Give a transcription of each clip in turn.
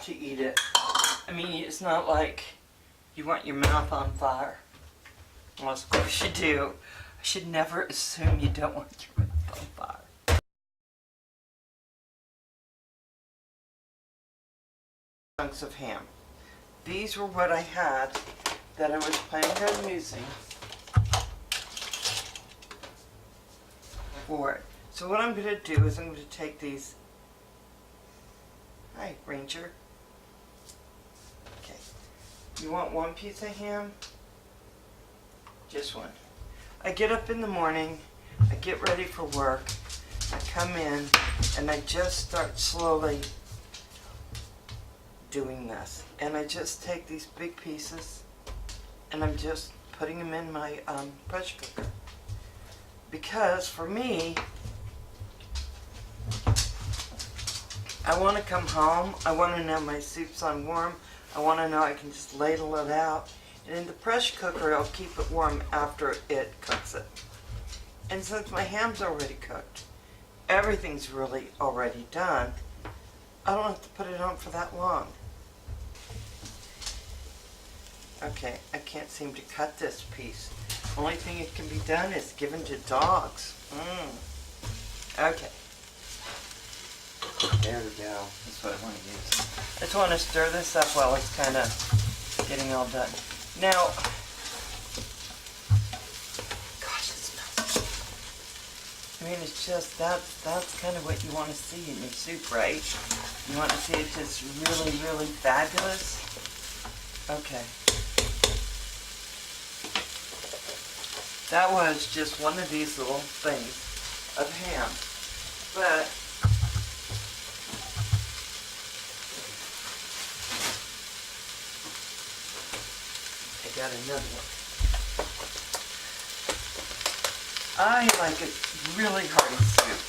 to eat it. I mean, it's not like you want your mouth on fire. Unless, of course, you do. I should never assume you don't want your mouth on fire. Chunks of ham. These were what I had that I was planning on using for it. So what I'm going to do is I'm going to take these. Hi, Ranger. Okay. You want one piece of ham? Just one. I get up in the morning, I get ready for work, I come in, and I just start slowly doing this. And I just take these big pieces, and I'm just putting them in my pressure cooker. Because for me, I want to come home, I want to know my soup's on warm, I want to know I can just ladle it out. And in the pressure cooker, it'll keep it warm after it cooks it. And since my ham's already cooked, everything's really already done, I don't have to put it on for that long. Okay, I can't seem to cut this piece. Only thing it can be done is given to dogs. Okay. There we go. That's what I want to use. I just want to stir this up while it's kind of getting all done. Now, gosh, it smells good. I mean, it's just, that's kind of what you want to see in your soup, right? You want to see it just really, really fabulous. Okay. That was just one of these little things of ham. But I got another one. I like a really hearty soup.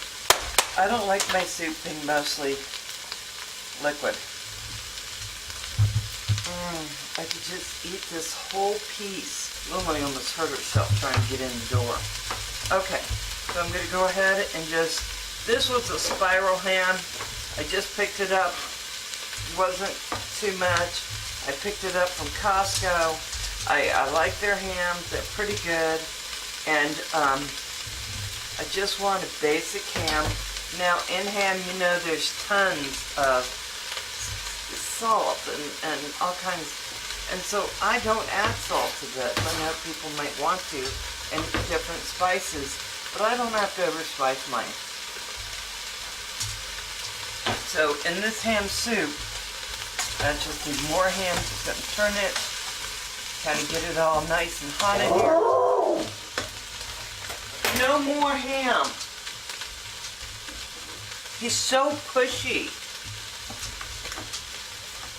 I don't like my soup being mostly liquid. I could just eat this whole piece. Lily almost hurt herself trying to get in the door. Okay, so I'm going to go ahead and just, this was a spiral ham. I just picked it up. Wasn't too much. I picked it up from Costco. I like their hams. They're pretty good. And I just want a basic ham. Now, in ham, you know, there's tons of salt and all kinds. And so I don't add salt to this. I know people might want to, and different spices, but I don't have to overspice mine. So in this ham soup, I just need more ham. Just going to turn it, kind of get it all nice and hot in here. No more ham. He's so pushy.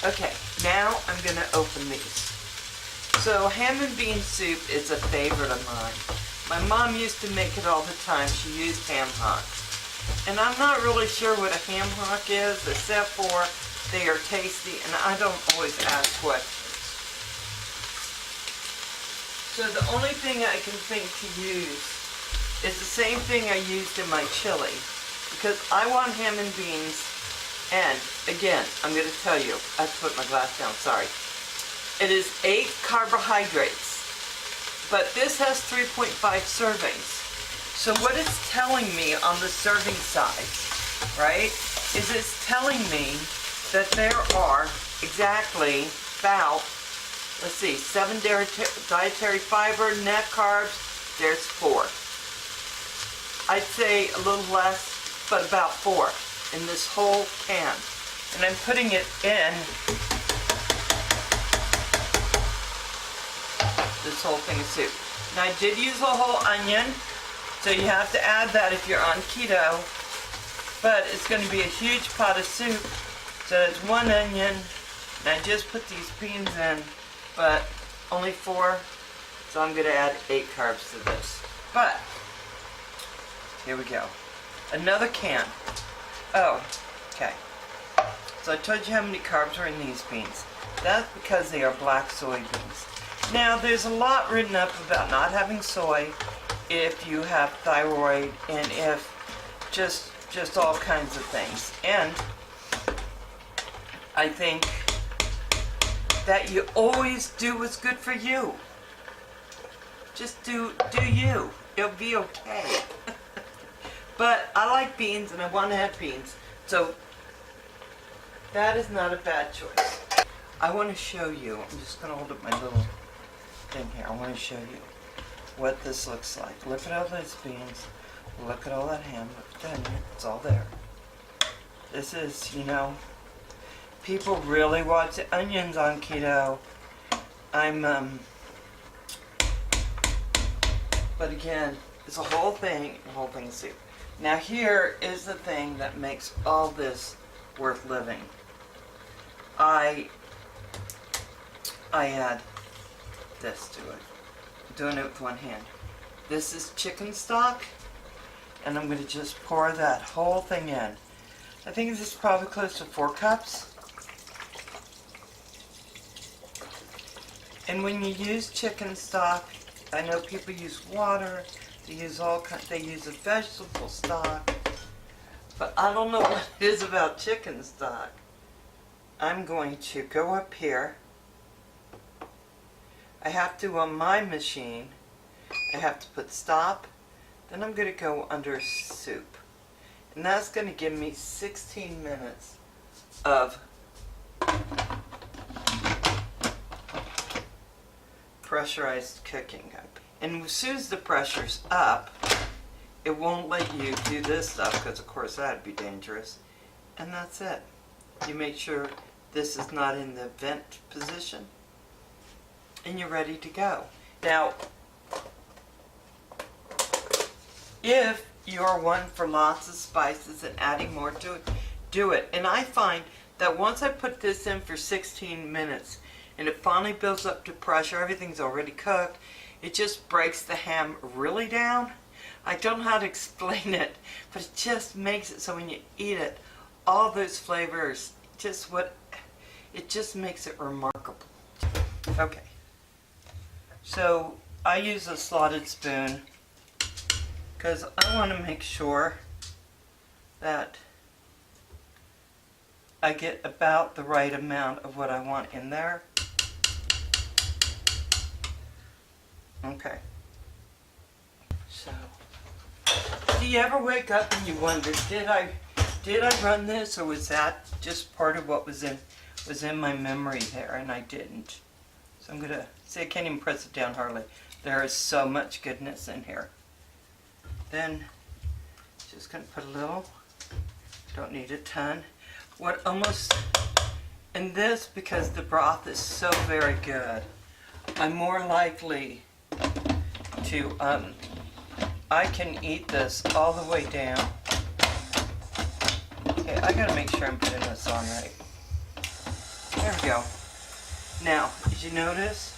Okay, now I'm going to open these. So ham and bean soup is a favorite of mine. My mom used to make it all the time. She used ham hocks. And I'm not really sure what a ham hock is, except for they are tasty, and I don't always ask questions. So the only thing I can think to use is the same thing I used in my chili, because I want ham and beans. And, again, I'm going to tell you, I have to put my glass down, sorry. It is 8 carbohydrates, but this has 3.5 servings. So what it's telling me on the serving size, right, is it's telling me that there are exactly about, let's see, 7 dietary fiber, net carbs, there's 4. I'd say a little less, but about 4. In this whole can, and I'm putting it in this whole thing of soup. Now I did use a whole onion, so you have to add that if you're on keto, but it's going to be a huge pot of soup, so it's 1 onion, and I just put these beans in, but only 4, so I'm going to add 8 carbs to this. But here we go, another can. Oh, okay. So I told you how many carbs are in these beans. That's because they are black soybeans. Now, there's a lot written up about not having soy if you have thyroid and if just all kinds of things. And I think that you always do what's good for you. Just do you. It'll be okay. But I like beans and I want to have beans. So that is not a bad choice. I want to show you, I'm just going to hold up my little thing here. I want to show you what this looks like. Look at all those beans. Look at all that ham. Look at that onion. It's all there. This is, you know, people really watch the onions on keto. But again, it's a whole thing soup. Now here is the thing that makes all this worth living. I add this to it. I'm doing it with one hand. This is chicken stock, and I'm going to just pour that whole thing in. I think this is probably close to 4 cups. And when you use chicken stock, I know people use water, they use a vegetable stock, but I don't know what it is about chicken stock. I'm going to go up here. I have to, on my machine, I have to put stop, then I'm going to go under soup. And that's going to give me 16 minutes of pressurized cooking. And as soon as the pressure's up, it won't let you do this stuff, because of course that'd be dangerous. And that's it. You make sure this is not in the vent position, and you're ready to go. Now, if you're one for lots of spices and adding more to it, do it. And I find that once I put this in for 16 minutes, and it finally builds up to pressure, everything's already cooked, it just breaks the ham really down. I don't know how to explain it, but it just makes it so when you eat it, all those flavors, it just makes it remarkable. Okay, so I use a slotted spoon because I want to make sure that I get about the right amount of what I want in there. Okay. So, do you ever wake up and you wonder, did I run this, or was that just part of what was in my memory there, and I didn't? So I'm gonna see, I can't even press it down hardly. There is so much goodness in here. Then just gonna put a little. Don't need a ton. In this, because the broth is so very good, I'm more likely to, I can eat this all the way down. Okay, I gotta make sure I'm putting this on right. There we go. Now, did you notice?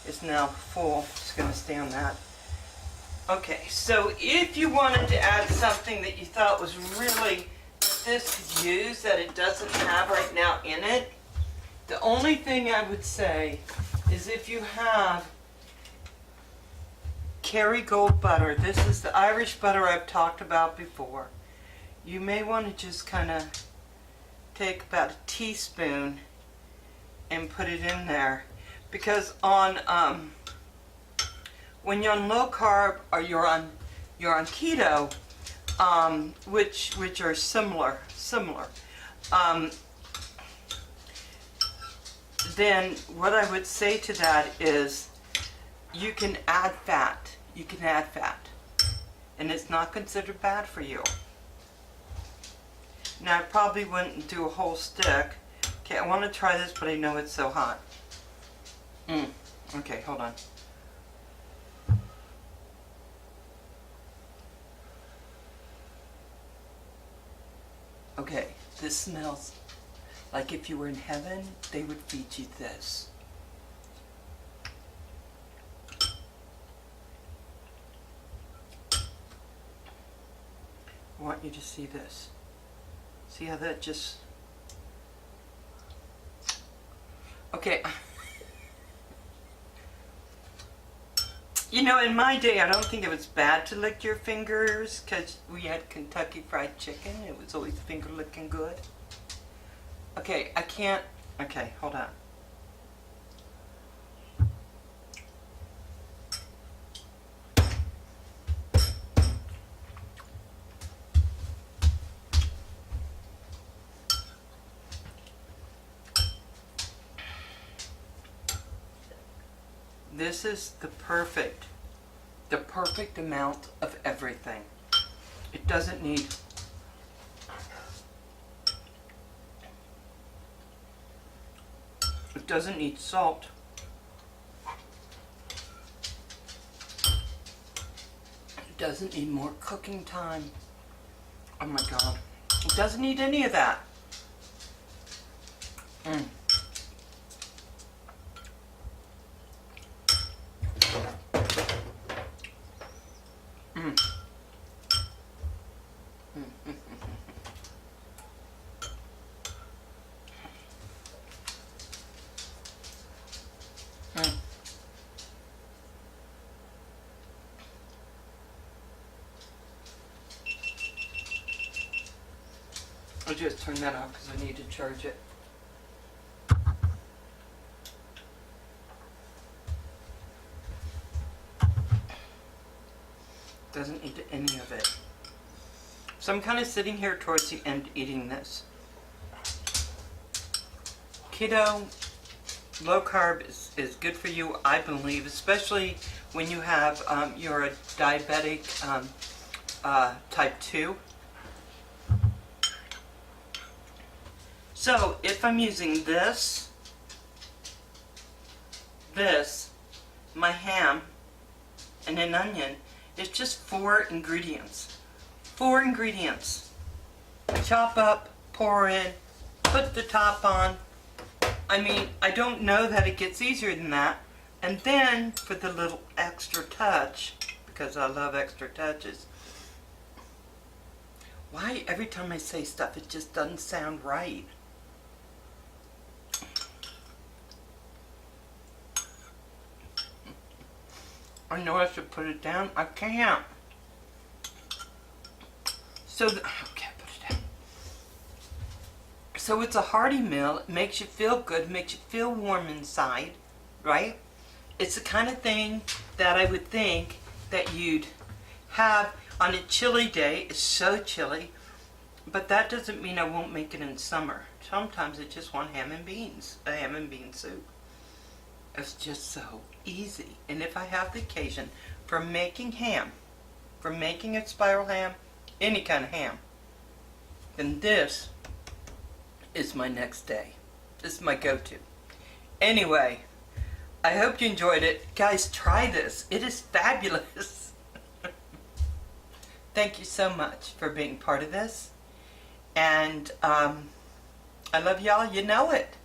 It's now full. It's gonna stay on that. Okay, so if you wanted to add something that you thought was really this could use that it doesn't have right now in it, the only thing I would say is if you have Kerrygold butter, this is the Irish butter I've talked about before, you may want to just kind of take about a teaspoon and put it in there, because on when you're on low carb or you're on keto, which are similar, then what I would say to that is you can add fat. You can add fat, and it's not considered bad for you. Now I probably wouldn't do a whole stick. Okay, I want to try this, but I know it's so hot. Okay, hold on. Okay, this smells like if you were in heaven, they would feed you this. I want you to see this. See how that just... Okay. You know, in my day, I don't think it was bad to lick your fingers, because we had Kentucky Fried Chicken. It was always finger licking good. Okay. Okay, I can't. Okay, hold on. This is the perfect amount of everything. It doesn't need salt. It doesn't need more cooking time. Oh my God. It doesn't need any of that. Mm. Mm. Mm. I'll just turn that off because I need to charge it. Doesn't need any of it. So I'm kind of sitting here towards the end eating this. Keto, low carb is good for you, I believe, especially when you have, you're a diabetic type 2. So if I'm using this, my ham, and an onion, it's just 4 ingredients. 4 ingredients. Chop up, pour in, put the top on. I mean, I don't know that it gets easier than that. And then, for the little extra touch, because I love extra touches, why every time I say stuff it just doesn't sound right? I know I should put it down. I can't. So, okay, put it down. So it's a hearty meal. It makes you feel good. Makes you feel warm inside, right? It's the kind of thing that I would think that you'd have on a chilly day. It's so chilly. But that doesn't mean I won't make it in summer. Sometimes I just want ham and beans. A ham and bean soup. It's just so easy. And if I have the occasion for making ham, for making a spiral ham, any kind of ham, then this is my next day. This is my go-to. Anyway, I hope you enjoyed it. Guys, try this. It is fabulous. Thank you so much for being part of this. And I love y'all. You know it.